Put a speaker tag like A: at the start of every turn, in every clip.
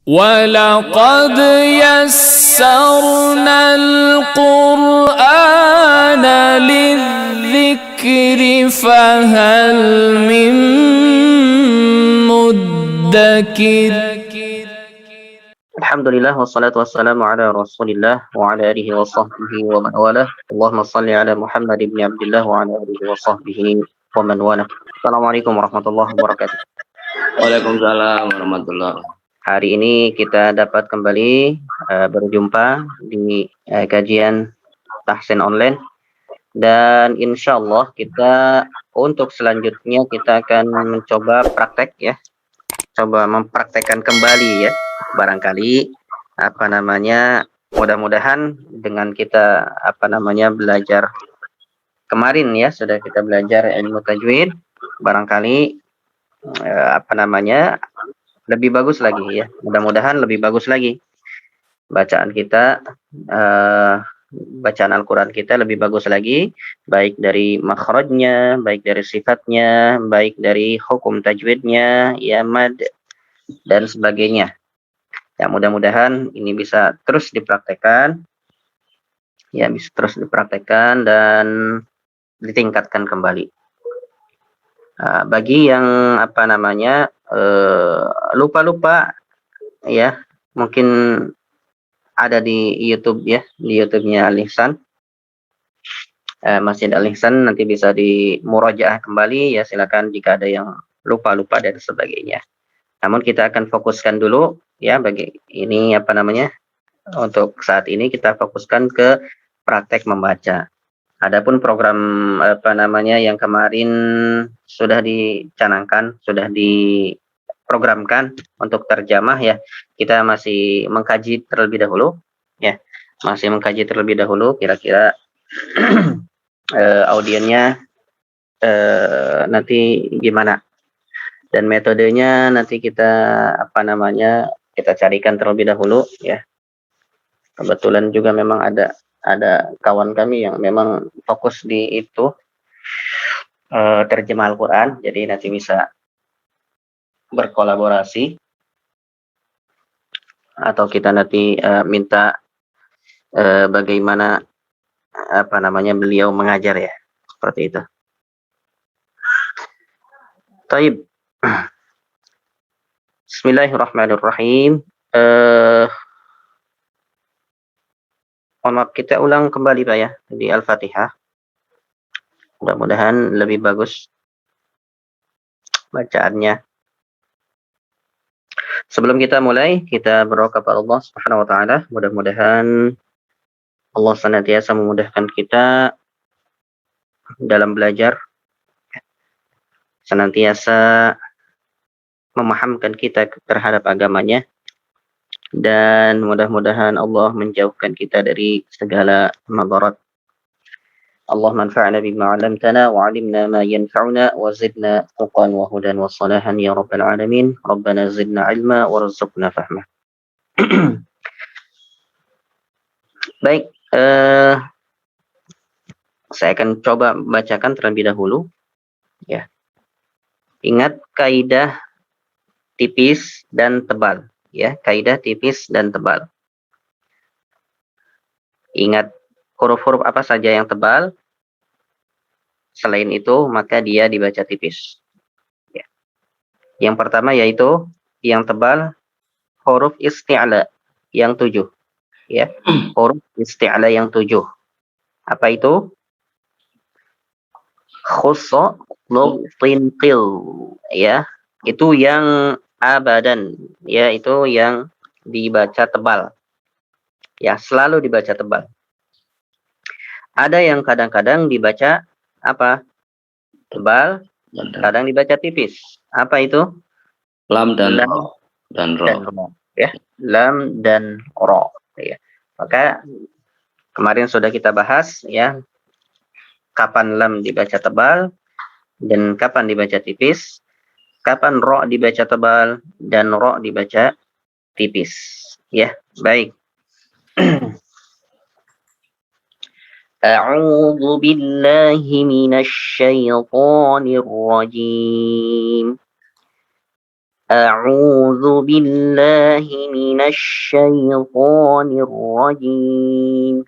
A: وَلَقَدْ يَسَّرْنَا الْقُرْآنَ لِلذِّكْرِ فَهَلْ مِن مُّدَّكِرٍ.
B: Alhamdulillah wassalatu wassalamu ala Rasulillah wa ala alihi wa sahbihi wa man walah. Allahumma shalli ala Muhammad ibn Abdullah wa ala alihi wa sahbihi wa man walah. Assalamualaikum warahmatullahi wabarakatuh.
C: Waalaikumsalam warahmatullahi.
B: Hari ini kita dapat kembali berjumpa di kajian tahsin online, dan insya Allah kita untuk selanjutnya kita akan mencoba praktek ya, coba mempraktekkan kembali ya, barangkali mudah-mudahan dengan kita belajar kemarin ya, sudah kita belajar ilmu tajwid, barangkali lebih bagus lagi ya, mudah-mudahan lebih bagus lagi bacaan kita, bacaan Al-Quran kita lebih bagus lagi, baik dari makhrajnya, baik dari sifatnya, baik dari hukum tajwidnya, ya mad dan sebagainya. Ya mudah-mudahan ini bisa terus dipraktekkan, ya bisa terus dipraktekkan dan ditingkatkan kembali. Bagi yang lupa-lupa ya, mungkin ada di YouTube ya, di YouTube-nya Al-Ihsan, Masjid Al-Ihsan, nanti bisa di murajaah kembali ya, silakan jika ada yang lupa-lupa dan sebagainya. Namun kita akan fokuskan dulu ya, bagi ini untuk saat ini kita fokuskan ke praktek membaca. Adapun program yang kemarin sudah dicanangkan, sudah diprogramkan untuk terjemah ya, kita masih mengkaji terlebih dahulu ya, kira-kira audiennya nanti gimana, dan metodenya nanti kita kita carikan terlebih dahulu ya. Kebetulan juga memang ada kawan kami yang memang fokus di itu, terjemah Al-Quran, jadi nanti bisa berkolaborasi atau kita nanti minta bagaimana beliau mengajar ya, seperti itu. Taib. Bismillahirrahmanirrahim. Maaf, kita ulang kembali Pak ya di Al-Fatihah. Mudah-mudahan lebih bagus bacaannya. Sebelum kita mulai, kita berdoa kepada Allah Subhanahu wa taala, mudah-mudahan Allah senantiasa memudahkan kita dalam belajar, senantiasa memahamkan kita terhadap agamanya, dan mudah-mudahan Allah menjauhkan kita dari segala madarat. Allahumma anfa'na bima 'allamtana wa 'allimna ma yanfa'una wa zidna tuqan wa hudan wa salahan ya rabbal alamin. Rabbana zidna 'ilma warzuqna fahma. Baik, saya akan coba membacakan terlebih dahulu ya. Ingat kaidah tipis dan tebal ya, kaidah tipis dan tebal. Ingat huruf-huruf apa saja yang tebal, selain itu maka dia dibaca tipis ya. Yang pertama yaitu yang tebal, huruf isti'la yang 7 ya, huruf isti'la yang 7. Apa itu? Khussa, tinqil ya, itu yang abadan ya, itu yang dibaca tebal ya, selalu dibaca tebal. Ada yang kadang-kadang dibaca apa? Tebal, kadang dibaca tipis. Apa itu?
C: Lam dan ro.
B: Ya, lam dan ro ya. Maka kemarin sudah kita bahas ya, kapan lam dibaca tebal dan kapan dibaca tipis, kapan ro dibaca tebal dan ro dibaca tipis ya. Baik. A'udzu billahi minasy syaithanir rajim. A'udzu billahi minasy syaithanir rajim.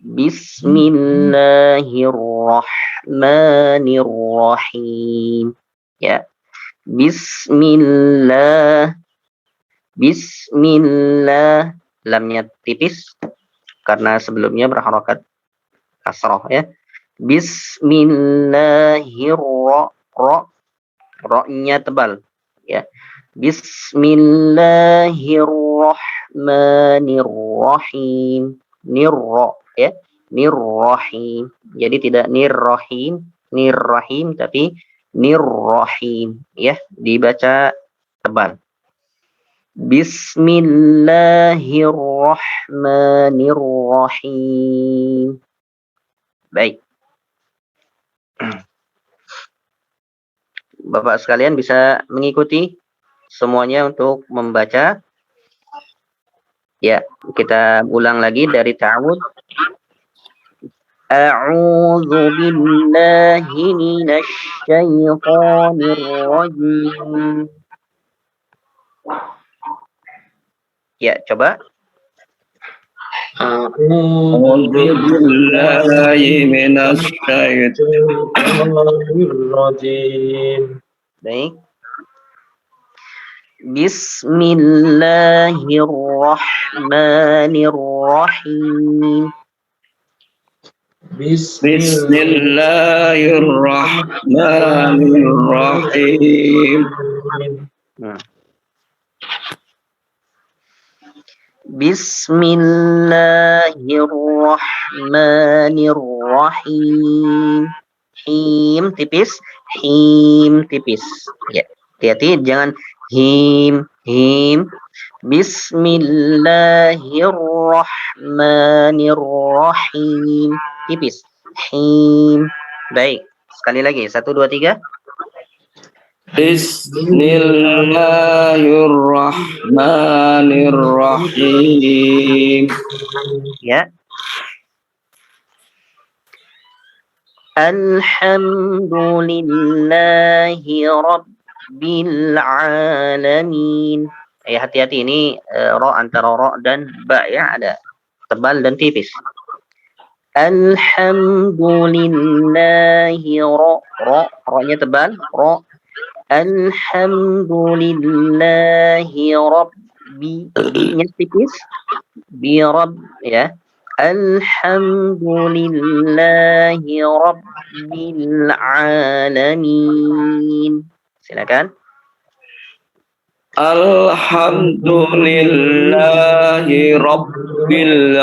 B: Bismillahirrahmanirrahim. Ya. Bismillah. Bismillah. Lamnya tipis karena sebelumnya berharokat kasroh ya. Ro-nya tebal ya. Bismillahirrahmanirrahim. Nirro ya. Nirrahim. Jadi tidak nirrahim, nirrahim tapi nirrahim ya, dibaca tebal. Bismillahirrahmanirrahim. Baik. Bapak sekalian bisa mengikuti semuanya untuk membaca. Ya, kita ulang lagi dari ta'awud. A'udzu billahi minasy syaithanir rajim. Ya, coba.
C: A'udzu billahi minasy syaitonir
D: rajim.
B: Baik. Bismillahirrahmanirrahim.
C: Bismillahirrahmanirrahim.
B: Bismillahirrahmanirrahim. Him tipis, him tipis. Ya, hati-hati jangan him, him. Bismillahirrahmanirrahim. Tipis. Him. Baik. Sekali lagi. 1, 2, 3.
C: Bismillahirrahmanirrahim.
B: Ya. Alhamdulillahi rabbil alamin. Hati-hati ini ro antara ro dan ba ya, ada tebal dan tipis. Alhamdulillahi ro-nya tebal, ro. Alhamdulillahi rabbi-nya tipis, bi rabb ya. Alhamdulillahi rabbil alamin. Silakan.
C: Alhamdulillahi rabbil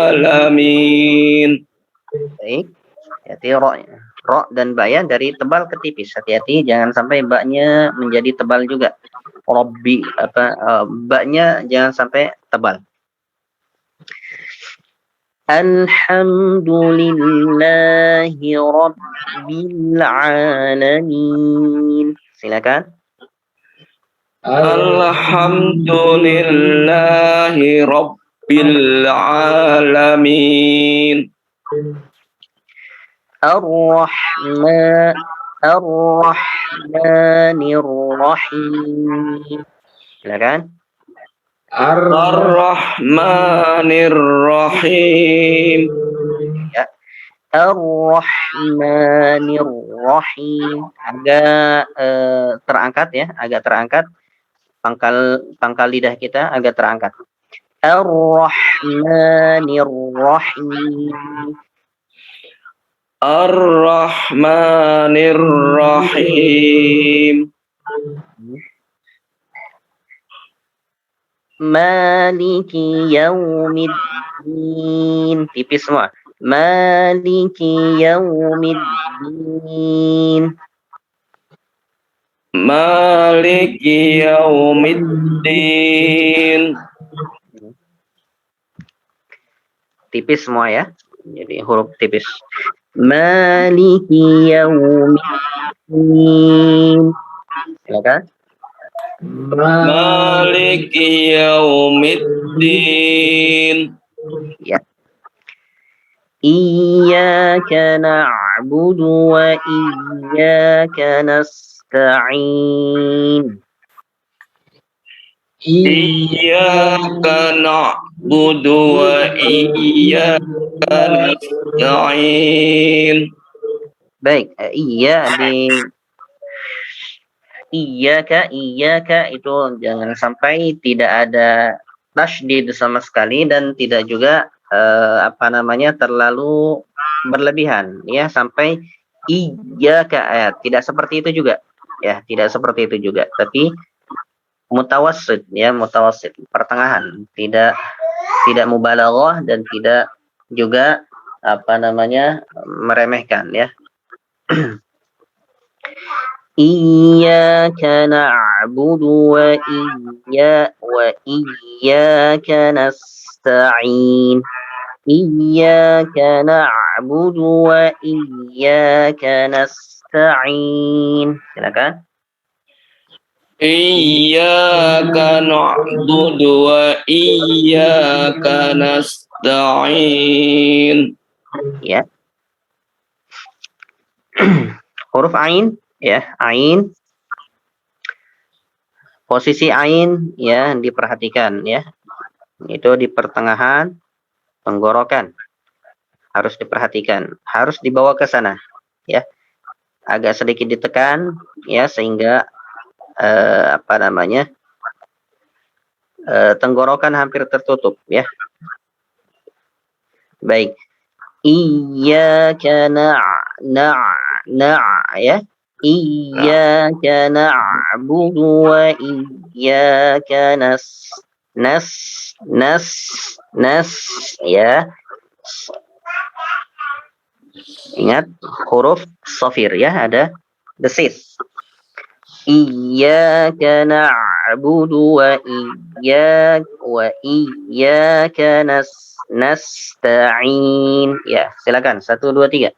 C: alamin.
B: Baik. Hati ro dan ba ya dari tebal ke tipis. Hati-hati jangan sampai ba-nya menjadi tebal juga. Rabbi ba-nya jangan sampai tebal. Alhamdulillahi rabbil alamin. Silakan.
C: Alhamdulillahi rabbil alamin.
B: Ar-Rahmanir-Rahim. Silakan.
C: Ar-Rahmanir-Rahim.
B: Ya. Ar-Rahmanir-Rahim. Agak terangkat ya, agak terangkat. Pangkal lidah kita agak terangkat. Ar-Rahmanir-Rahim.
C: Ar-Rahmanir-Rahim.
B: Maliki yaumiddin. Tipis semua. Maliki yaumiddin.
C: Maliki yaumiddin.
B: Tipis semua ya. Jadi huruf tipis. Maliki yaumiddin. Silakan.
C: Maliki yaumiddin.
B: Ya. Iyyaka na'budu wa iyyaka nasta'in. nasta'in.
C: Iyyaka na'budu wa iyyaka nasta'in.
B: Baik, iyyaka itu jangan sampai tidak ada tasydid sama sekali dan tidak juga terlalu berlebihan ya sampai iyyaka tidak seperti itu juga ya, tidak seperti itu juga, tapi mutawassit ya, mutawassit pertengahan, tidak mubalaghah dan tidak juga meremehkan ya. Iyyaka na'budu wa iyyaka nasta'in. Iyyaka na'budu wa iyyaka nasta'in. Silakan.
C: Iyyaka na'budu wa iyyaka nasta'in.
B: Ya. Huruf ain ya, ain. Posisi ain ya diperhatikan ya. Itu di pertengahan tenggorokan. Harus diperhatikan, harus dibawa ke sana ya. Agak sedikit ditekan ya sehingga tenggorokan hampir tertutup ya. Baik. Iyyaka ya. Iyyaka na'budu wa iyyaka nas ya. Ingat huruf shafir ya, ada desis. Iyyaka na'budu wa iyyaka nasta'in. Ya, silakan. 1 2 3.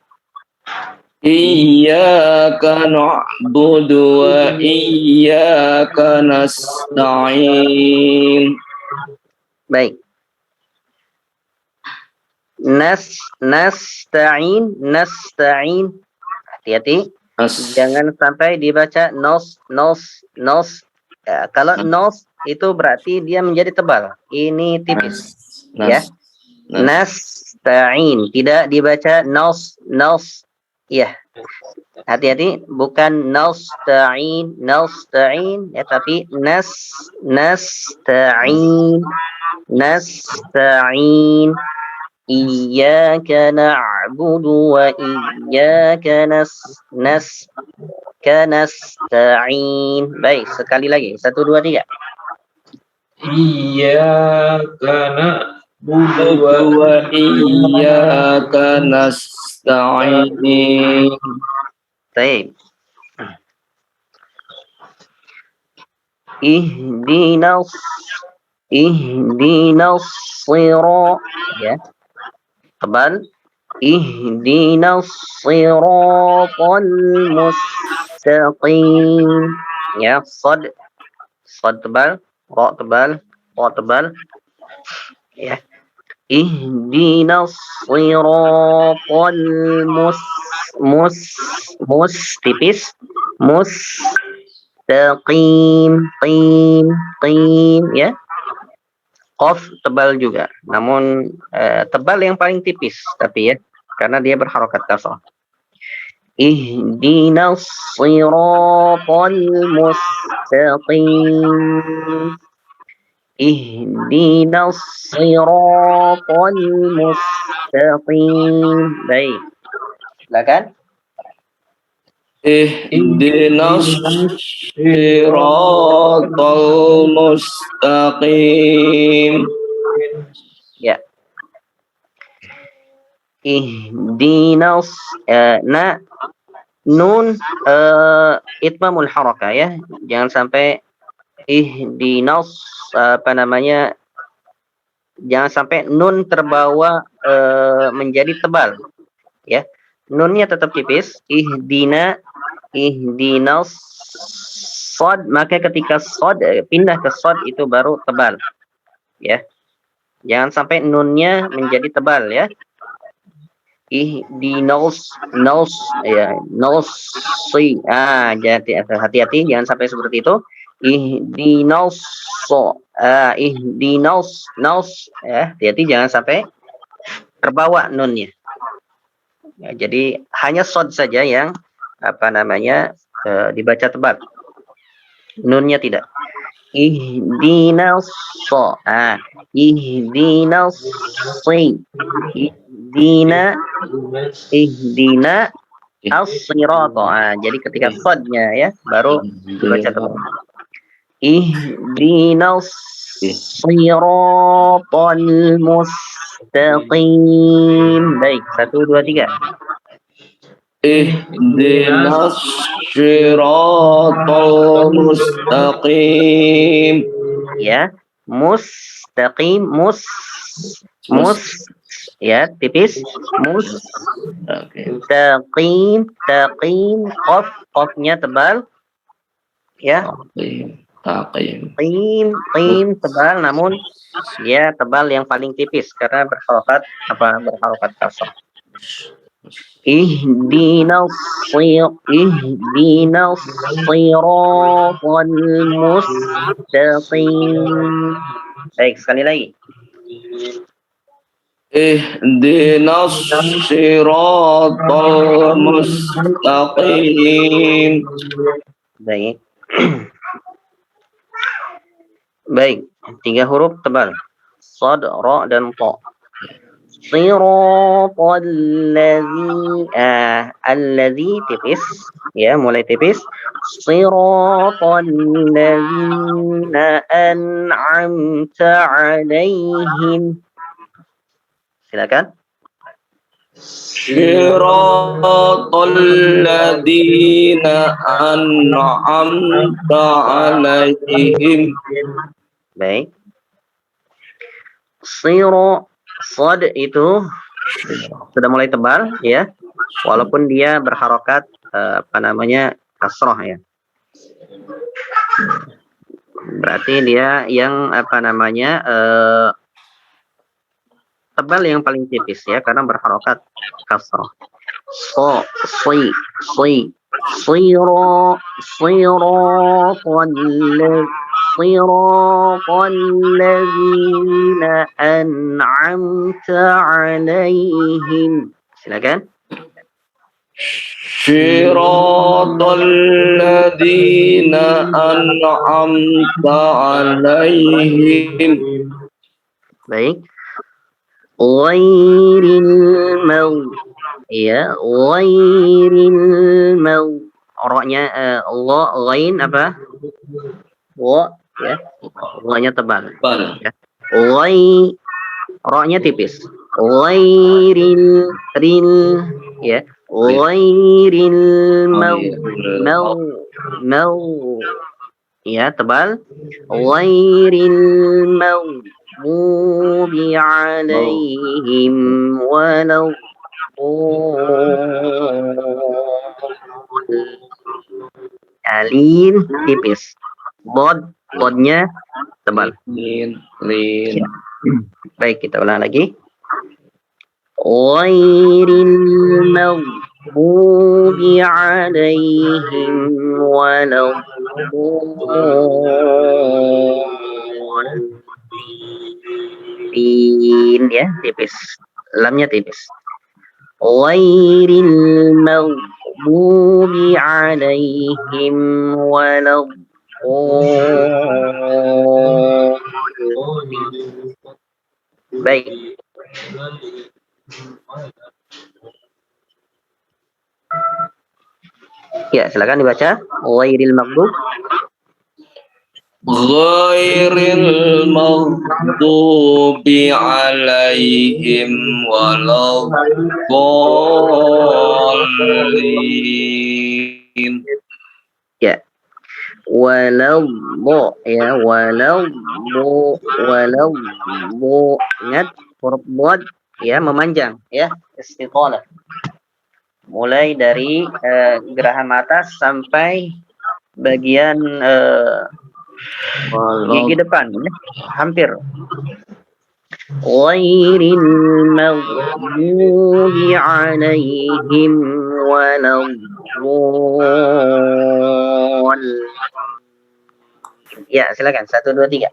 C: Iyyaka na'budu wa iyyaka nasta'in.
B: Baik. Nasta'in. Hati-hati. Jangan sampai dibaca nos. Ya, kalau nos itu berarti dia menjadi tebal. Ini tipis. Ya. Nasta'in, tidak dibaca nos. Ya. Hati-hati, bukan nasta'in ya, tapi nasta'in. Iyyaka na'budu wa iyyaka nasta'in. Baik, sekali lagi. 1 2 3.
C: Iyyaka na'budu wa iyyaka nasta'in.
B: Baik. Ihdinas sirat ya. Tebal. Ihdinas siratal mustaqim. Ya, sad tebal, ra tebal, ra tebal. Ya. Ihdinas siratal tipis. Mustaqim, qim ya. Qaf tebal juga, namun tebal yang paling tipis tapi ya, karena dia berharokat kasrah. Ihdinas siratal mustaqim. Ihdinas siratal mustaqim. Baik. Silakan.
C: Ihdinas siratal mustaqim.
B: Ya. Ihdinas nun itmamul harakah ya. Jangan sampai ihdinas jangan sampai nun terbawa menjadi tebal ya. Nunnya tetap tipis. Ihdinas sad, maka ketika sad pindah ke sad itu baru tebal ya. Jangan sampai nunnya menjadi tebal ya. ihdinas nos ya nosi. Jadi hati-hati jangan sampai seperti itu. Ihdinas ihdinas nos ya, hati-hati jangan sampai terbawa nunnya. Ya, jadi hanya sod saja yang apa namanya dibaca tebal. Nunnya tidak. Ihdinas ihdinas ihdina as-sirata. Jadi ketika sodnya ya baru dibaca tebal. Ihdinas siratal mustaqim. Baik, 1, 2, 3.
C: Ihdinas siratal mustaqim.
B: Ya, mustaqim mus ya tipis mustaqim qafnya tebal ya. Qim tebal, namun dia tebal yang paling tipis karena berharokat kasrah. Ihdinas siratal mustaqim. Baik, sekali lagi.
C: Ihdinas siratal mustaqim.
B: Baik. Baik, 3 huruf tebal. Shad, ra, dan ta. Siratal ladzi tipis ya, mulai tipis. Siratal ladzina an'amta 'alaihim. Silakan.
C: Siratal ladzina an'amta 'alaihim.
B: Baik. Shad itu sudah mulai tebal ya, walaupun dia berharokat apa namanya kasroh ya. Berarti dia yang apa namanya tebal yang paling tipis ya, karena berharokat kasroh. صراط الذين أنعمت عليهم. Silakan.
C: Siratal ladzina an'amta 'alaihim.
B: Baik. Ghairil Ra-nya ghain apa? Wa ya. Wa-nya tebal. Ya. Ra-nya tipis. Ghairil ya. Ghairil ya tebal. Ghairil maghdubi 'alaihim walau alin tipis. Bodnya tebal.
C: Lin.
B: Baik, kita ulang lagi. Ghairil maghdubi 'alaihim walau ya tipis. Lamnya tipis. Ghairil maghdubi 'alaihim walau baik. Ya, silakan dibaca. Ghairil maghdub.
C: Ghairil maghdubi 'alaihim waladdallin.
B: Ya. Walau ya, walau ingat huruf bod ya memanjang ya, istiqalah. Mulai dari geraham atas sampai bagian gigi depan ya, hampir. ghairil maghdubi alaihim waladdallin. Ya, silakan. 1, 2, 3.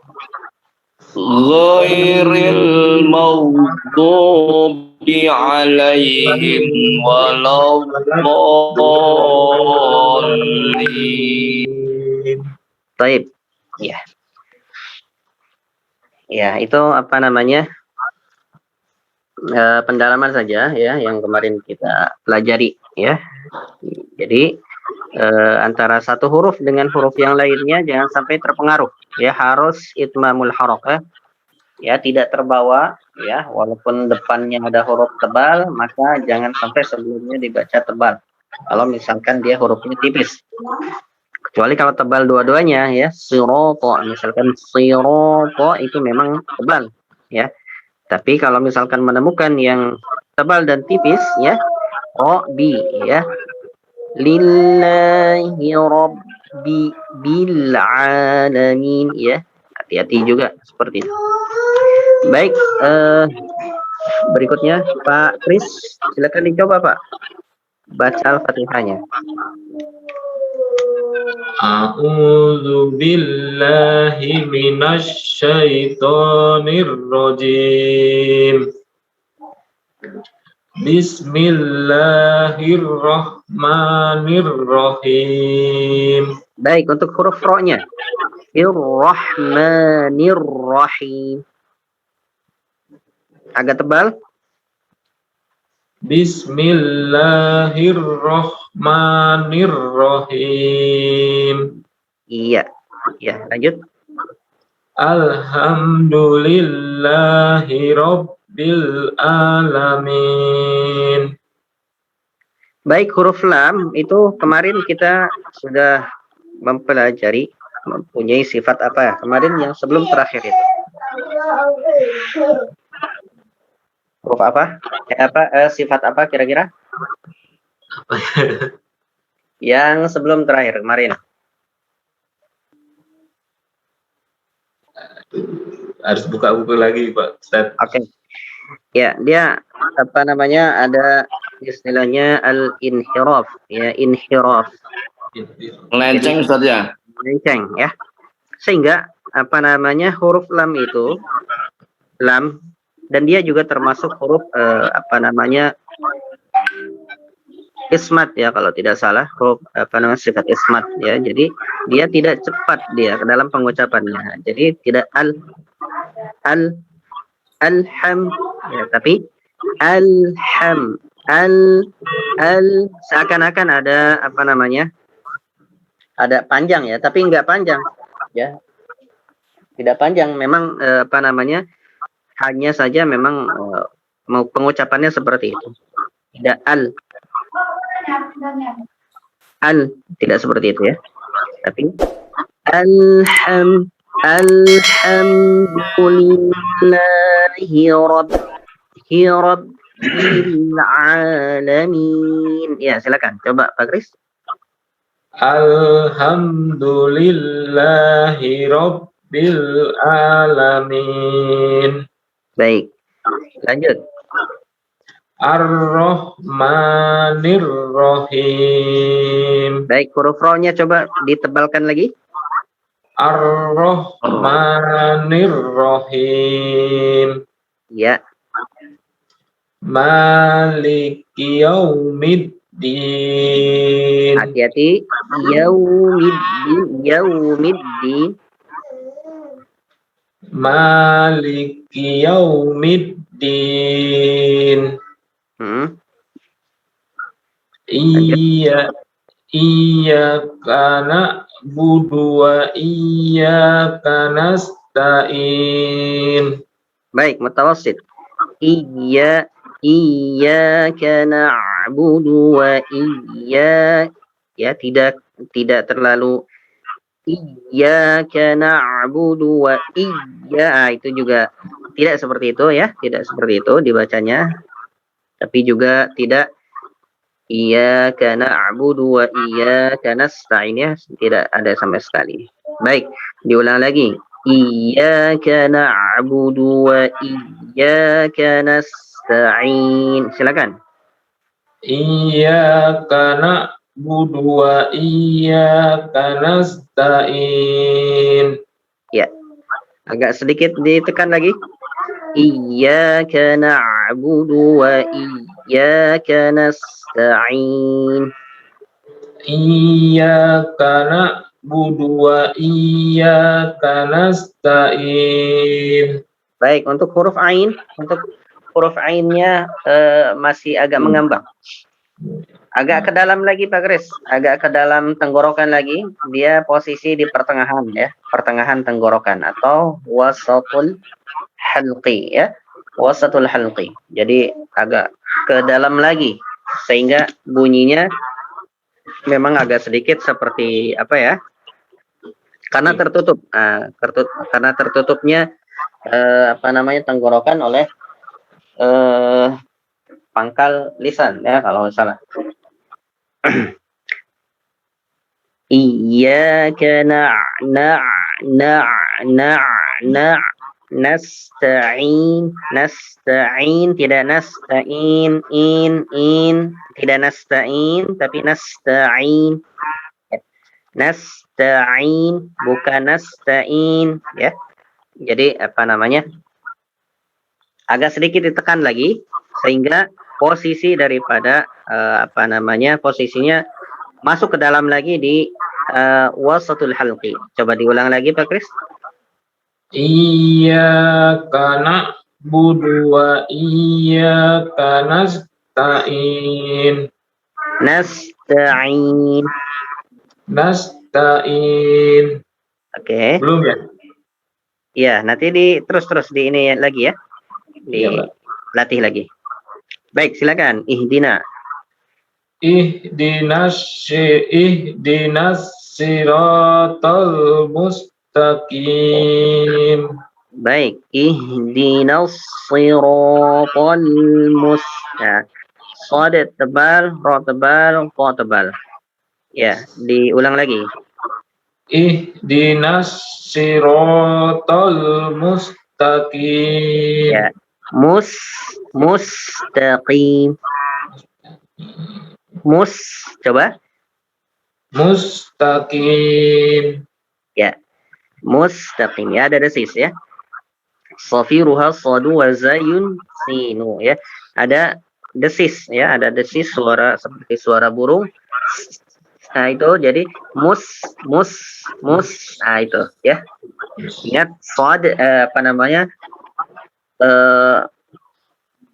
C: Ghairil maghdubi alaihim waladdallin.
B: Baik. Ya. Ya, itu apa namanya? Pendalaman saja ya yang kemarin kita pelajari ya. Jadi antara satu huruf dengan huruf yang lainnya jangan sampai terpengaruh ya, harus itmamul harakah ya, tidak terbawa ya, walaupun depannya ada huruf tebal maka jangan sampai sebelumnya dibaca tebal kalau misalkan dia hurufnya tipis, kecuali kalau tebal dua-duanya ya, sirata misalkan sirata itu memang tebal ya, tapi kalau misalkan menemukan yang tebal dan tipis ya, bi ya, lillahi rabbi bil alamin ya, hati-hati juga seperti itu. Baik, berikutnya Pak Kris, silakan dicoba Pak baca Al-Fatihahnya.
D: A'udzu billahi minasy syaithanir rajim. Bismillahirrahmanirrahim.
B: Baik, untuk huruf ro-nya. Ir-Rahmanir-Rahim. Agak tebal.
D: Bismillahirrahmanirrahim.
B: Iya. Ya, lanjut.
D: Alhamdulillahi rabbil alamin.
B: Baik, huruf lam itu kemarin kita sudah mempelajari mempunyai sifat apa? Kemarin yang sebelum terakhir itu. Huruf apa? Sifat apa kira-kira?
D: Apa ya?
B: Yang sebelum terakhir kemarin.
D: Harus buka buku lagi, Pak Ustaz.
B: Oke. Ya, dia apa namanya? Ada istilahnya al-inhiraf, ya, inhiraf.
C: Melenceng Ustaz ya.
B: Melenceng ya. Sehingga apa namanya? Huruf lam itu lam, dan dia juga termasuk huruf apa namanya? Ismat ya, kalau tidak salah, huruf apa namanya, sifat ismat ya. Jadi dia tidak cepat dia ke dalam pengucapannya. Jadi tidak alham ya, tapi alham seakan-akan ada apa namanya? Ada panjang ya, tapi enggak panjang ya. Tidak panjang, memang apa namanya? Hanya saja memang mau pengucapannya seperti itu. Tidak tidak seperti itu ya, tapi alhamdulillahi rabbil alamin. Ya, silakan coba Pak Kris.
D: Alhamdulillahi rabbil alamin.
B: Baik, lanjut.
D: Ar-Rahmanir-Rahim.
B: Baik, huruf ro-nya coba ditebalkan lagi.
D: Ar-Rahmanir-Rahim.
B: Ya.
D: Maliki yaumiddin.
B: Hati-hati. Yaumiddin.
D: Maliki yaumiddin. Iyyaka na'budu wa iyyaka nasta'in.
B: Baik, mutawassit. Iyyaka na'budu wa ya, tidak terlalu iyyaka na'budu wa itu juga tidak seperti itu ya, tidak seperti itu dibacanya. Tapi juga tidak iyyaka na'budu wa iyyaka nasta'in ya, tidak ada sama sekali. Baik, diulang lagi. Iyyaka na'budu wa iyyaka nasta'in. Silakan.
D: Iyyaka na'budu wa iyyaka nasta'in.
B: Ya. Agak sedikit ditekan lagi. Iyyaka na'budu wa iyyaka nasta'in.
D: Iyyaka na'budu wa iyyaka nasta'in.
B: Baik, untuk huruf ainnya masih agak mengambang. Agak ke dalam lagi Pak Kris, agak ke dalam tenggorokan lagi. Dia posisi di pertengahan ya, pertengahan tenggorokan atau wasatul halqi ya. Wasatul halqi. Jadi agak ke dalam lagi sehingga bunyinya memang agak sedikit seperti apa ya? Karena tertutup. Karena tertutupnya tenggorokan oleh pangkal lisan ya kalau salah. Iyyaka nasta'in tidak nasta'in tidak nasta'in tapi nasta'in bukan nasta'in ya. Jadi agak sedikit ditekan lagi sehingga posisi daripada posisinya masuk ke dalam lagi di wasatul halqi. Coba diulang lagi Pak Kris.
D: Iyyaka na'budu wa iyyaka nasta'in. Nasta'in.
B: Oke.
D: Belum ya?
B: Iya, nanti terus di ini lagi ya. Latih lagi. Baik, silakan. Ihdina siratal mustaqim. Baik, ihdinas siratal mustaqim. Shad tebal, ra tebal, ta tebal. Ya, diulang lagi.
D: Ihdinas siratal mustaqim.
B: Ya. Mustaqim. Coba. Mustaqim. Ya. Mustaqim. Ya, ada desis ya. Safiruha sadu wa zayun sinu ya. Ada desis ya, ada desis suara seperti suara burung. Nah, itu jadi mus. Nah, itu ya. Ingat sad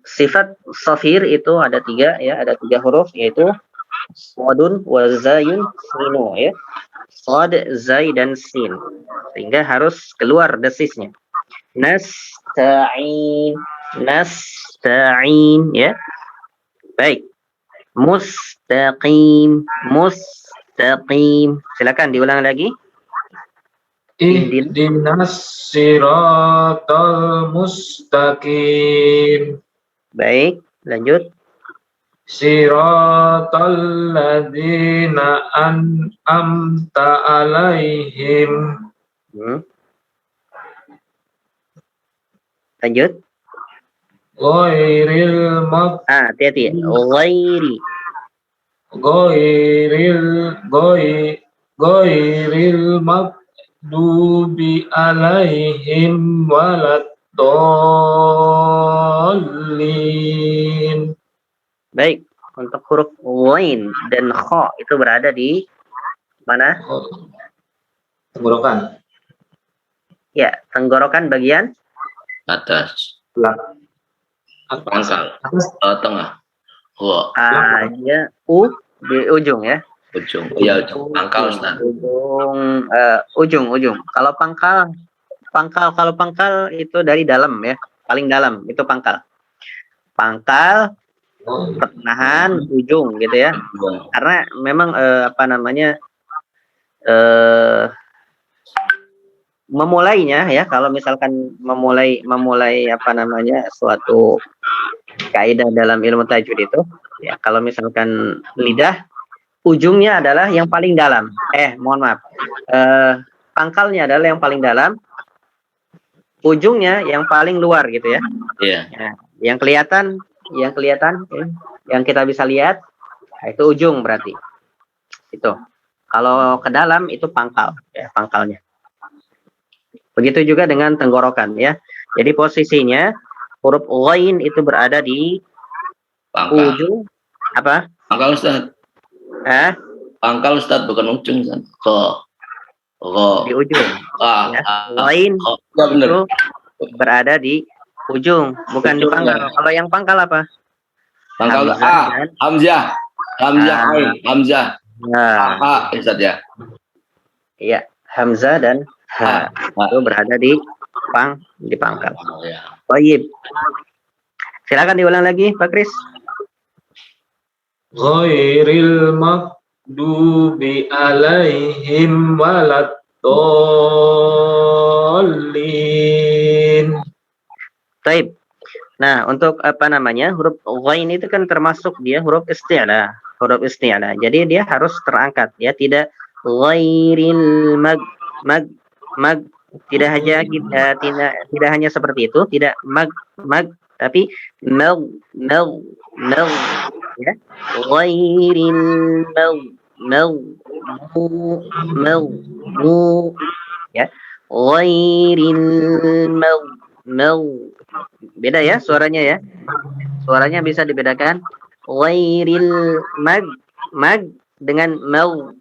B: sifat safir itu ada 3 ya, ada 3 huruf yaitu sadun wa zayun sinu ya. Sad, zai dan sin. Sehingga harus keluar desisnya. Nasta'in ya. Baik. Mustaqim. Silakan diulang lagi.
D: Ihdinas siratal mustaqim.
B: Baik, lanjut.
D: Siratal ladzina an'amta alaihim.
B: Lanjut.
D: Ghairil
B: hati-hati.
D: Ghairil maghdubi alaihim waladdallin.
B: Baik, untuk huruf ghain dan kha itu berada di mana?
D: Tenggorokan.
B: Ya, tenggorokan bagian
C: Atas.
D: Pangkal.
C: Tengah. Wah.
B: Ya, di ujung ya.
C: Ujung. Iya, ujung. Pangkal, Ustaz.
B: Ujung. Kalau pangkal itu dari dalam ya. Paling dalam itu pangkal. Pangkal, pertengahan, ujung gitu ya. Karena memang memulainya ya, kalau misalkan memulai suatu kaidah dalam ilmu tajwid itu ya, kalau misalkan lidah ujungnya adalah yang paling dalam. Mohon maaf. Pangkalnya adalah yang paling dalam. ujungnya yang paling luar gitu ya.
C: Iya.
B: Nah, yang kelihatan, ya, yang kita bisa lihat, nah, itu ujung berarti. Itu. Kalau ke dalam itu pangkal, ya, pangkalnya. Begitu juga dengan tenggorokan ya. Jadi posisinya huruf ghain itu berada di
C: Pangkal.
B: ujung apa?
C: Pangkal Ustaz. Pangkal Ustaz bukan ujung Ustaz.
B: Di ujung. Ya. Ghain
C: Ya benar.
B: itu berada di ujung, bukan di pangkal. Kalau yang pangkal apa?
C: Pangkal
B: Hamzah dan
C: Hamzah. Hamzah Ain, Hamzah.
B: nah,
C: Ustaz ya.
B: iya, Hamzah dan ha itu berada di pangkal.
C: Oh, ya.
B: Baik. Silakan diulang lagi, Pak Kris.
D: Ghairil maghdubi alaihim waladdallin.
B: Baik. Nah, untuk apa namanya? Huruf ghain itu kan termasuk dia huruf isti'la, huruf isti'la. Jadi dia harus terangkat ya, tidak ghairil mag tidak hanya tidak hanya seperti itu, tidak mag tapi mel ya. Ghairil mu ya. Ghairil beda ya suaranya ya. Suaranya bisa dibedakan. Ghairil mag dengan mau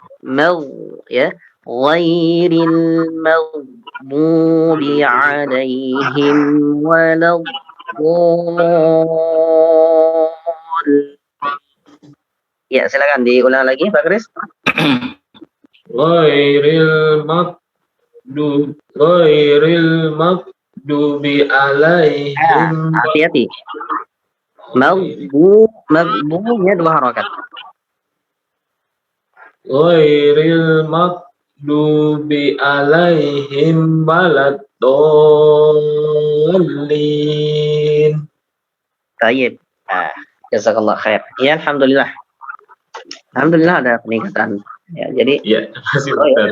B: ya. Ghairil maghdubi alaihim waladdallin. Ya, silakan diulang lagi Pak Kris.
D: Ghairil maghdubi alaihim.
B: Hati-hati. Magbunya dua harokat.
D: Ghairil maghdubi alaihim waladdallin.
B: Baik. Jazakallah khair. Ya, alhamdulillah. Alhamdulillah ada peningkatan. Ya, jadi
D: Ya, masih betul.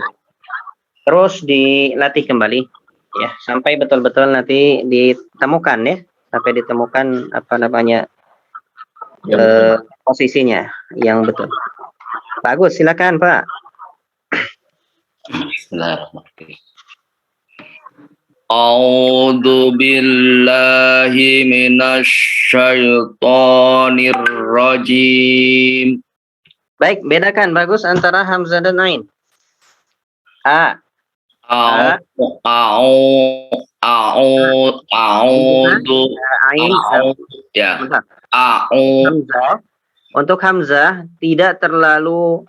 B: Terus dilatih kembali ya sampai betul-betul nanti ditemukan ya, sampai ditemukan apa namanya posisinya yang betul. Bagus, silakan Pak.
C: Bismillahirrahmanirrahim. A'udzu billahi minasyaitonir rajim.
B: Baik, bedakan bagus antara hamzah dan ain. Ain
C: ya.
B: Hamzah. Untuk hamzah tidak terlalu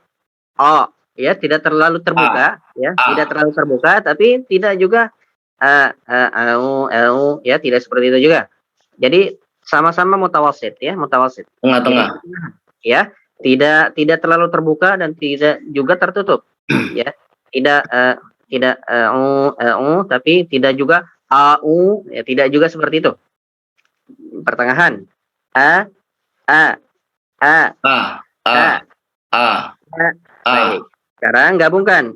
B: ya, tidak terlalu terbuka ya, tidak terlalu terbuka tapi tidak juga ya, tidak seperti itu juga. Jadi sama-sama mutawasid ya, mutawasid.
C: Tengah-tengah.
B: Ya, tidak terlalu terbuka dan tidak juga tertutup. Ya. Tidak tapi tidak juga ya, tidak juga seperti itu. Pertengahan. Baik. Sekarang gabungkan.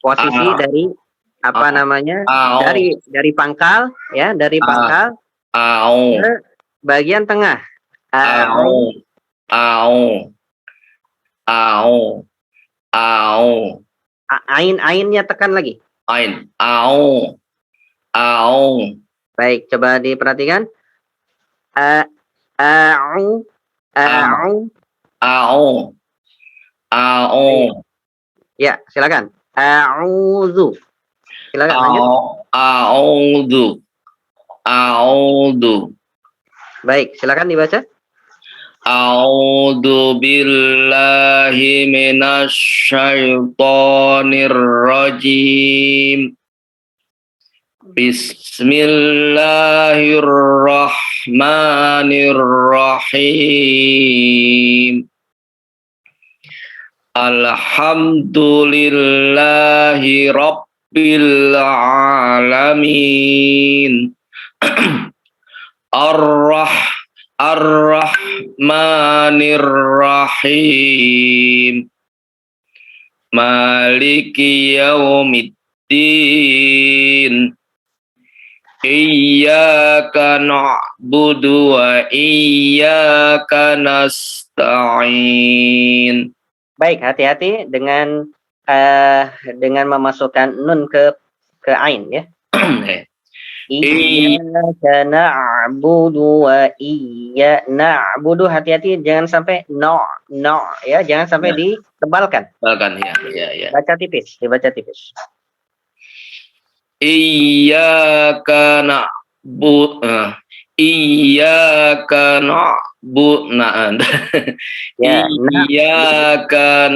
B: Posisi dari apa namanya? Dari pangkal ya, dari pangkal ke bagian tengah. Ainnya tekan lagi. Baik, coba diperhatikan. Ya, silakan. A'udzu. Silakan lanjut.
C: A'udzu.
B: Baik, silakan dibaca.
C: A'udzu billahi minasyaitonir rajim. Bismillahirrahmanirrahim. Alhamdulillahi rabbil alamin. Rahmanir Rahim. Maliki yaumiddin. Iyyaka na'budu wa iyyaka nasta'in.
B: Baik, hati-hati dengan memasukkan nun ke ain ya. Iyyaka na'budu wa na'budu, hati-hati jangan sampai no ya, jangan sampai ditebalkan.
C: Tebalkan ya.
B: Dibaca tipis.
C: Iyyaka na'budu Iyyaka na'budu
B: Ya,
C: Iyyaka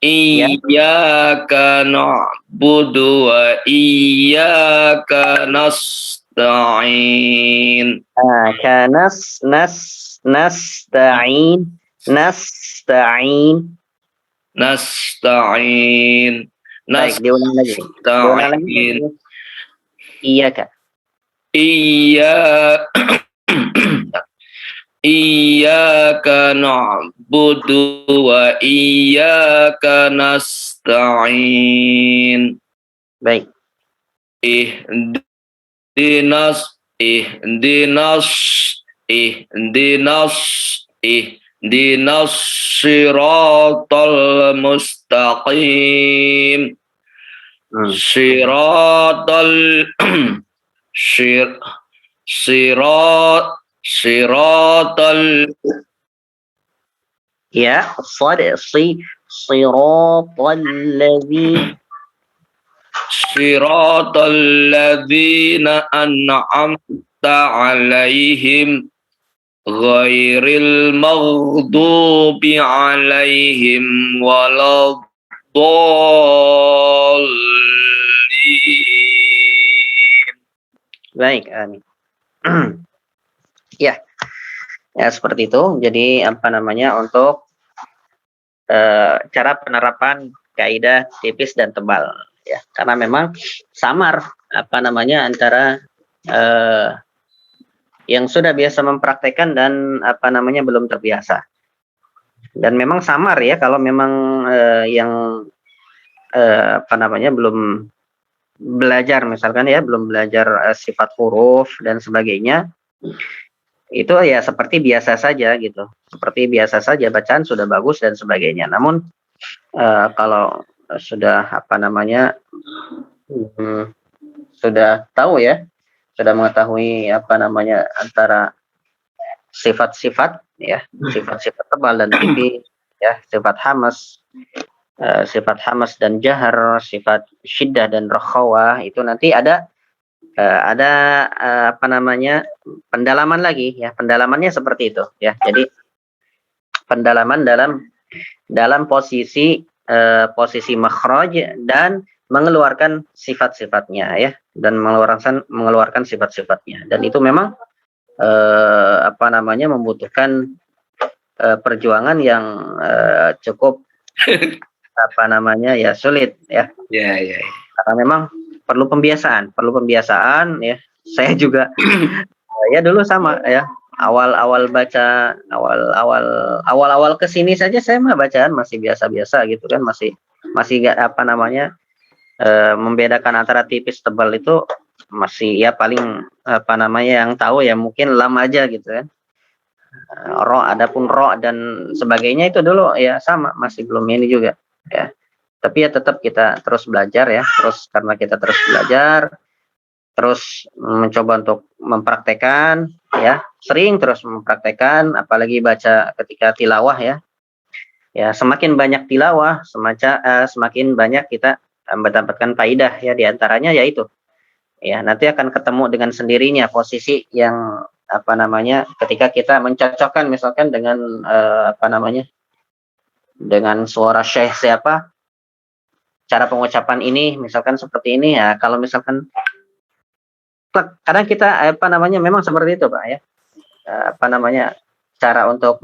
C: Iyyaka na'budu wa iyyaka nasta'in. Nasta'in.
B: Baik, diulang lagi. Iyyaka.
C: Iyyaka na'budu wa iyyaka nasta'in.
B: Baik.
C: Ihdinas siratal mustaqim. Siratal
B: Ya,
C: siratal ladzina an'amta alaihim ghairil maghdubi alaihim waladdallin.
B: Baik, amin. Ya, seperti itu. Jadi untuk cara penerapan kaidah tipis dan tebal ya, karena memang samar antara yang sudah biasa mempraktekkan dan belum terbiasa. Dan memang samar ya kalau memang yang belum belajar, misalkan ya, belum belajar sifat huruf dan sebagainya, itu ya seperti biasa saja gitu, seperti biasa saja, bacaan sudah bagus dan sebagainya. Namun kalau sudah sudah tahu ya, sudah mengetahui antara sifat-sifat ya, sifat-sifat tebal dan tipis ya, sifat hamas dan jahar, sifat syiddah dan rakhawah, itu nanti ada pendalaman lagi ya. Pendalamannya seperti itu ya. Jadi pendalaman dalam posisi makhraj dan mengeluarkan sifat-sifatnya ya, dan mengeluarkan sifat-sifatnya. Dan itu memang membutuhkan perjuangan yang cukup sulit ya. Karena memang perlu pembiasaan ya. Saya juga ya dulu sama ya, awal-awal kesini saja saya mah bacaan masih biasa-biasa gitu kan, masih nggak membedakan antara tipis tebal itu masih ya paling yang tahu ya mungkin lam aja gitu kan. Adapun ro dan sebagainya itu dulu ya sama, masih belum ini juga ya. Tapi ya tetap kita terus belajar ya, karena kita terus belajar, terus mencoba untuk mempraktekkan ya, sering terus mempraktekkan, apalagi baca ketika tilawah ya. Ya, semakin banyak tilawah, semakin banyak kita mendapatkan faidah ya, diantaranya yaitu ya nanti akan ketemu dengan sendirinya posisi yang ketika kita mencocokkan misalkan dengan dengan suara syekh siapa, cara pengucapan ini misalkan seperti ini ya. Kalau misalkan kadang kita memang seperti itu Pak ya, cara untuk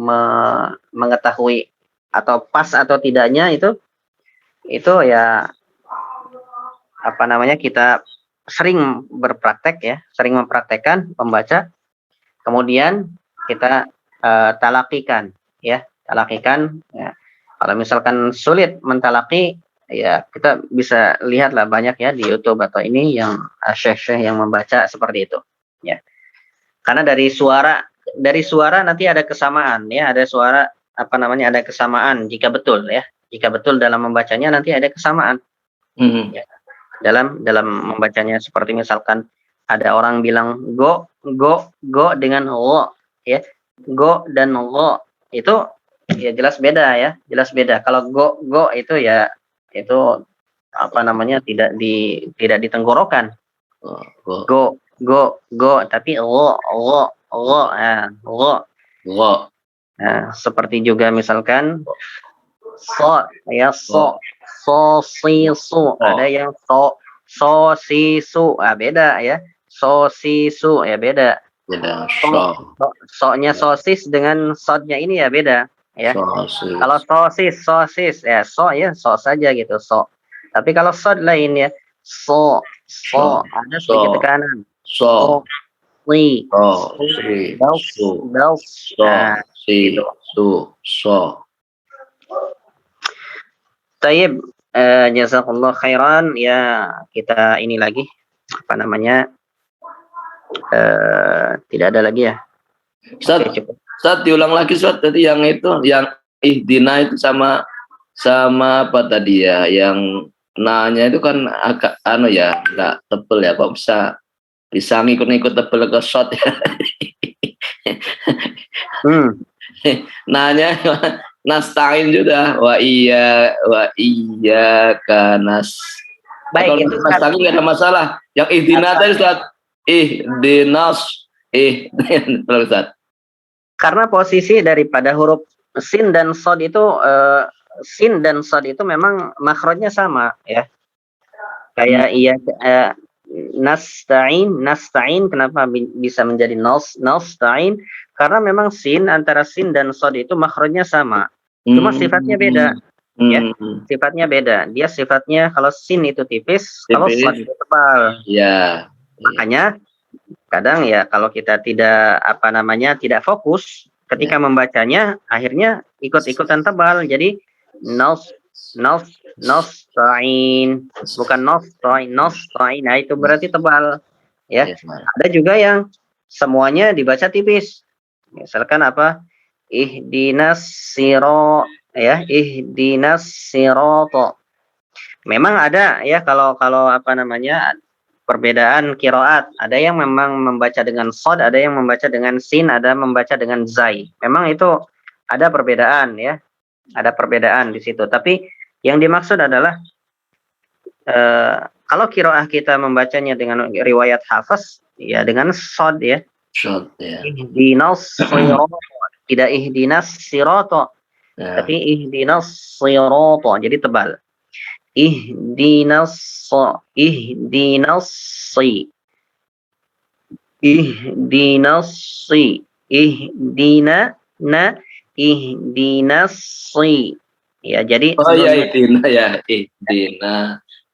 B: mengetahui atau pas atau tidaknya itu ya kita sering berpraktek ya, sering mempraktekkan membaca, kemudian kita talakikan, ya, talakikan. Ya. Kalau misalkan sulit mentalaki, ya kita bisa lihatlah banyak ya di YouTube atau ini yang syekh-syekh yang membaca seperti itu. Ya. Karena dari suara nanti ada kesamaan, ya, ada suara apa namanya ada kesamaan jika betul ya, jika betul dalam membacanya nanti ada kesamaan. Ya. Dalam membacanya seperti misalkan ada orang bilang go dengan lo, ya, go dan lo itu ya jelas beda ya, jelas beda. Kalau go itu ya itu apa namanya tidak ditenggorokan. Go tapi lo lo. Seperti juga misalkan ya si su, ada yang si su, beda ya, si su ya beda. So-nya sosis dengan sodnya ini ya beda ya. Kalau sosis ya so saja gitu so. Tapi kalau sod lain ya so ada sedikit tekanan. Si Taib, jazakallah khairan, ya kita ini lagi apa namanya tidak ada lagi ya.
C: Ustaz,
B: Oke, cukup.
C: Ustaz diulang lagi Ustaz, tadi yang itu yang ihdina itu sama apa tadi ya, yang nanya itu kan agak ya nggak tebel ya, kok bisa ngikut-ngikut tebel ke shot ya. Nanya nastain juga wa iya kanas.
B: Baik,
C: kalau
B: itu
C: nastain nggak ada masalah. Yang ihdina tadi Ustaz, ihdinas Ustaz.
B: Karena posisi daripada huruf sin dan sod itu memang makhrajnya sama ya. Kayak nasta'in kenapa bisa menjadi nasta'in? Karena memang sin antara sin dan sod itu makhrajnya sama. Cuma sifatnya beda. Ya, sifatnya beda. Dia sifatnya kalau sin itu tipis, kalau sod itu tebal.
C: Ya.
B: Makanya kadang ya kalau kita tidak tidak fokus ketika membacanya, akhirnya ikut-ikutan tebal. Jadi nasta'in bukan nasta'in. Nah, itu berarti tebal ya. Ada juga yang semuanya dibaca tipis. Misalkan apa? Ihdinas sirata. Memang ada ya kalau perbedaan kiroat. Ada yang memang membaca dengan sod, ada yang membaca dengan sin, ada membaca dengan zai. Memang itu ada perbedaan ya, ada perbedaan di situ. Tapi yang dimaksud adalah kalau kiroah kita membacanya dengan riwayat hafaz, ya dengan sod ya.
C: Sod ya.
B: Ihdinas sirata, tidak ihdinas sirata, tapi ihdinas sirata. Jadi tebal. Ihdinas ya, jadi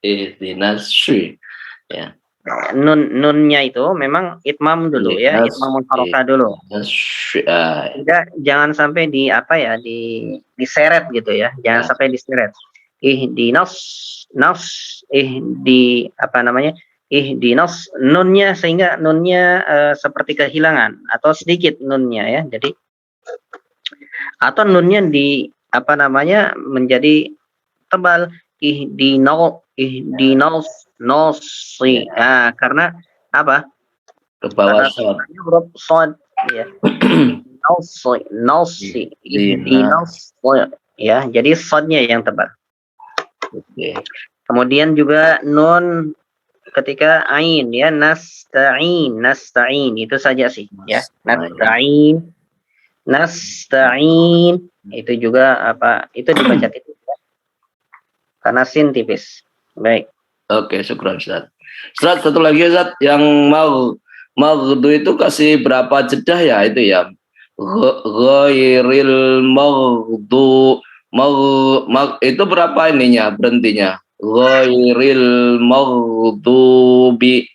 C: ihdinas ya.
B: Nunnya itu memang itmam dulu ya, itmam harokah dulu. Jangan sampai diseret gitu ya, jangan sampai diseret. Ihdinas nunnya, sehingga nunnya seperti kehilangan atau sedikit nunnya ya. Jadi atau nunnya menjadi tebal. Ihdinas nosi. Karena apa?
C: Ke bawah sod.
B: Huruf sod ya. Nosi. Ya, jadi sodnya yang tebal. Kemudian juga nun ketika ain ya, nasta'in itu saja sih ya. Nasta'in itu juga itu dibaca tipis ya. Karena sin tipis. Baik.
C: Oke, syukran Ustaz. Ustaz, satu lagi Ustaz, yang maghdu itu kasih berapa jedah ya itu ya? Ghairil maghdu itu berapa ininya berhentinya? Ghairil maghdubi.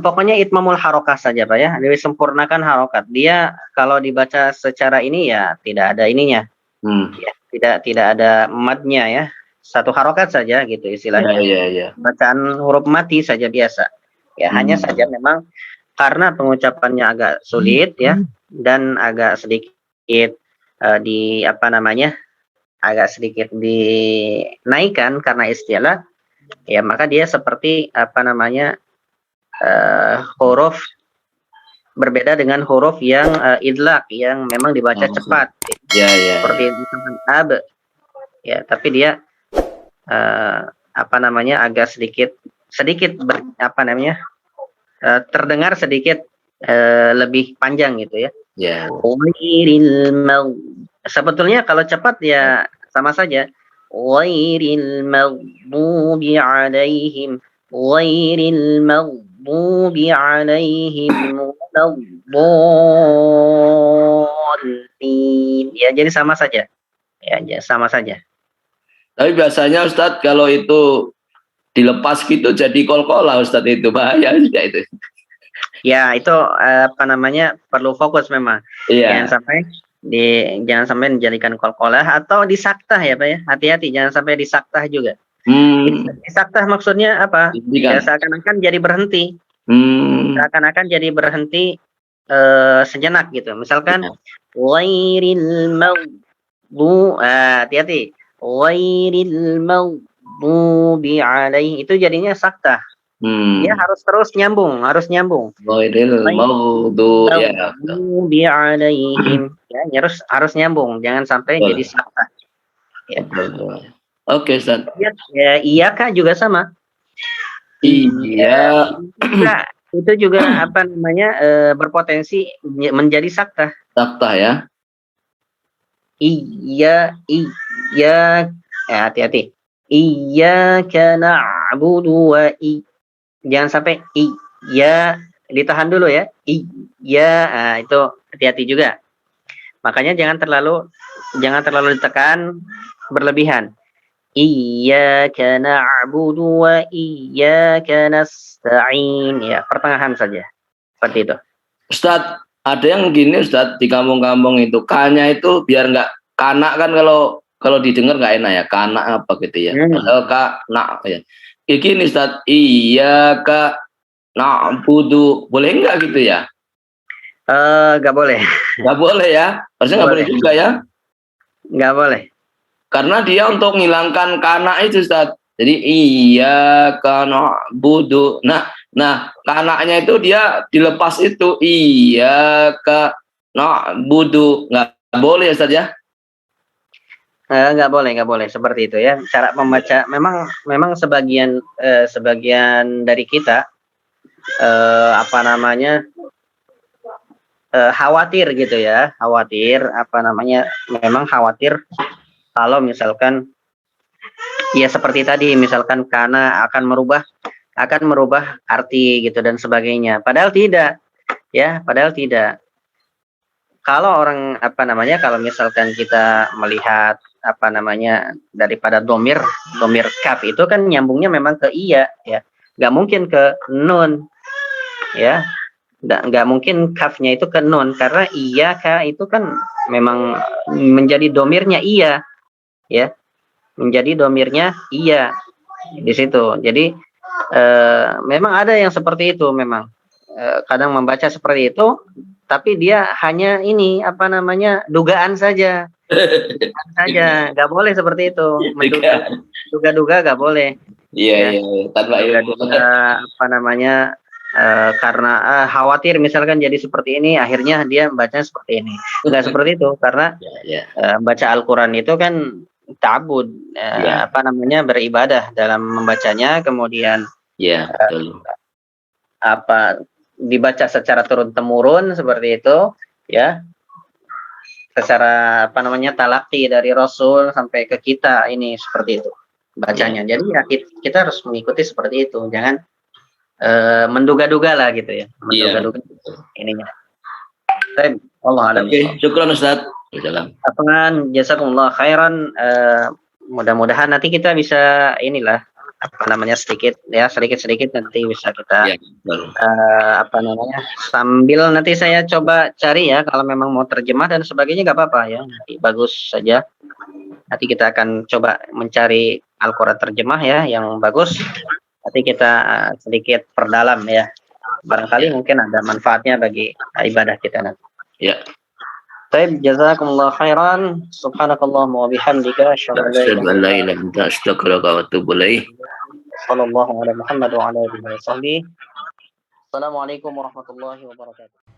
B: Pokoknya itmamul harokah saja Pak ya, disempurnakan harokat. Dia kalau dibaca secara ini ya tidak ada ininya, ya, tidak ada madnya ya, satu harokat saja gitu
C: Ya,
B: istilahnya.
C: ya, ya.
B: Bacaan huruf mati saja biasa. Ya hanya saja memang karena pengucapannya agak sulit ya dan agak sedikit di apa namanya, agak sedikit dinaikkan karena istilah, ya maka dia seperti apa namanya, huruf berbeda dengan huruf yang idlaq yang memang dibaca cepat
C: Ya, ya.
B: seperti misalkan ab ya, tapi dia apa namanya agak sedikit apa namanya, terdengar sedikit lebih panjang gitu ya.
C: Ya.
B: Sebetulnya kalau cepat ya sama saja. Ghairil maghdubi alaihim ghairil maghdubi alaihim waladdallin. Ya, jadi sama saja. Ya, sama saja.
C: Tapi biasanya Ustadz kalau itu dilepas gitu jadi kol-kolah Ustadz, itu bahaya juga itu.
B: Ya, itu apa namanya perlu fokus memang.
C: Iya.
B: Jangan sampai dijadikan kol-kolah atau disaktah ya Pak ya. Hati-hati jangan sampai disaktah juga. Disaktah maksudnya apa? Ya, seakan-akan jadi berhenti. Seakan-akan jadi berhenti sejenak gitu. Misalkan ghairil maghdubi, hati-hati. Ghairil maghdubi alaihi, itu jadinya saktah. Dia harus terus nyambung,
C: Ghairil
B: maghdubi alaihim. Ya, harus nyambung, jangan sampai jadi saktah. Ya.
C: Oke, Ustaz.
B: Ya, iya Kak juga sama.
C: Iya.
B: Itu juga apa namanya berpotensi menjadi saktah.
C: Saktah ya.
B: Iya, hati-hati. Iyyaka na'budu wa jangan sampai iya, ditahan dulu ya. Iya, itu hati-hati juga. Makanya jangan terlalu ditekan berlebihan. Iyyaka na'budu wa iyyaka nasta'in. Ya, pertengahan saja. Seperti itu.
C: Ustadz, ada yang gini Ustadz, di kampung-kampung itu K-nya itu biar nggak kanak kan, kalau didengar nggak enak ya, kanak apa gitu ya. Padahal nak ya. Kayak gini Ustadz, iyyaka na'budu, boleh nggak gitu ya?
B: Nggak boleh.
C: Nggak boleh ya? Harusnya nggak boleh juga ya?
B: Nggak boleh.
C: Karena dia untuk menghilangkan kanak itu Ustadz. Jadi iyyaka na'budu. Nah, kanaknya itu dia dilepas itu iyyaka na'budu. Nggak boleh Ustadz ya?
B: Nggak boleh seperti itu ya. Cara membaca memang sebagian dari kita apa namanya khawatir gitu ya, memang khawatir kalau misalkan ya seperti tadi, misalkan karena akan merubah arti gitu dan sebagainya. Padahal tidak. Kalau kalau misalkan kita melihat daripada domir kaf itu kan nyambungnya memang ke iya ya, nggak mungkin ke nun ya, nggak mungkin kafnya itu ke nun, karena iya ka itu kan memang menjadi domirnya iya ya, menjadi domirnya iya di situ. Jadi memang ada yang seperti itu, memang kadang membaca seperti itu, tapi dia hanya ini dugaan saja. Nggak boleh seperti itu, menduga-duga nggak boleh.
C: Iya, tanpa ilmu.
B: Karena khawatir misalkan jadi seperti ini, akhirnya dia bacanya seperti ini. Nggak seperti itu, karena baca Al-Quran itu kan ta'abud, beribadah dalam membacanya, kemudian dibaca secara turun temurun seperti itu ya, secara talaqi dari Rasul sampai ke kita, ini seperti itu bacanya. Jadi ya kita harus mengikuti seperti itu, jangan menduga-duga lah gitu ya, menduga-duga ininya. Allah alam.
C: Oke, syukran Ustaz.
B: Jazakumullah khairan. Mudah-mudahan nanti kita bisa sedikit ya, sedikit nanti bisa kita
C: Ya, betul.
B: sambil nanti saya coba cari ya, kalau memang mau terjemah dan sebagainya nggak apa-apa ya, nanti bagus saja. Nanti kita akan coba mencari Al-Quran terjemah ya yang bagus. Nanti kita sedikit perdalam ya. Barangkali mungkin ada manfaatnya bagi ibadah kita nanti.
C: Ya.
B: Baik, jazakumullah khairan. Subhanakallahumma wa bihamdika asyhadu an la
C: Asyhadu
B: ilaha
C: an la
B: illa
C: ilaha illa anta astaghfiruka wa atubu ilaik.
B: anta sallallahu ala Muhammad wa ala alihi wa sahbihi. Assalamualaikum warahmatullahi wabarakatuh.